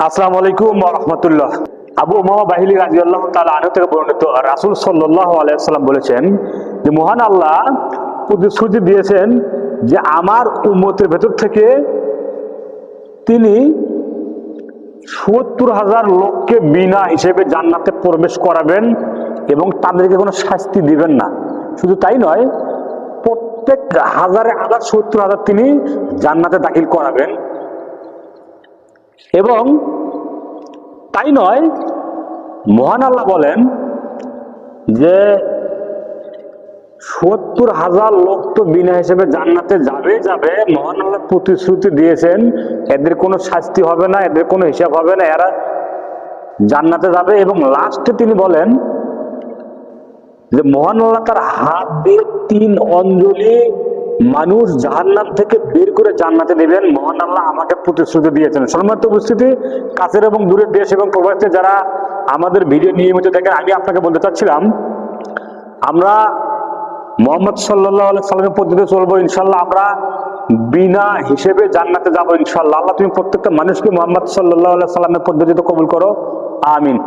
আসসালামু আলাইকুম ওয়া রাহমাতুল্লাহ। আবু উমামা বাহিলি রাদিয়াল্লাহু তাআলা আনহু থেকে বর্ণিত রাসূল সাল্লাল্লাহু আলাইহি ওয়াসাল্লাম বলেছেন যে মহান আল্লাহ প্রতিশ্রুতি দিয়েছেন যে আমার উম্মতের ভেতর থেকে তিনি ৭০,০০০ লোককে বিনা হিসেবে জান্নাতে প্রবেশ করাবেন এবং তাদেরকে কোনো শাস্তি দিবেন না। শুধু তাই নয়, প্রত্যেক হাজারে ৭০,০০০ তিনি জান্নাতে দাখিল করাবেন। এবং তাই নয়, মহান আল্লাহ বলেন যে ৭০,০০০ লোক তো বিনা হিসেবে জান্নাতে যাবে। মহান আল্লাহ প্রতিশ্রুতি দিয়েছেন এদের কোনো শাস্তি হবে না, এদের কোনো হিসাব হবে না, এরা জান্নাতে যাবে। এবং লাস্টে তিনি বলেন যে মহান আল্লাহ তার হাত দিয়ে ৩ অঞ্জলি মানুষ জাহান্নাম থেকে বের করে জান্নাতে দেবেন। মহান আল্লাহ আমাকে প্রতিশ্রুতি দিয়েছেন। সম্মানিত উপস্থিতি, কাছের এবং দূরের দেশ এবং প্রবাসে যারা আমাদের ভিডিও নিয়মিত দেখেন, আমি আপনাকে বলতে চাচ্ছিলাম আমরা মুহাম্মদ সাল্লাল্লাহু আলাইহি সাল্লামের পদ্ধতিতে চলবো ইনশাআল্লাহ। আমরা বিনা হিসেবে জান্নাতে যাবো ইনশাআল্লাহ। আল্লাহ তুমি প্রত্যেকটা মানুষকে মুহাম্মদ সাল্লাল্লাহু আলাইহি সাল্লামের পদ্ধতিতে কবুল করো, আমিন।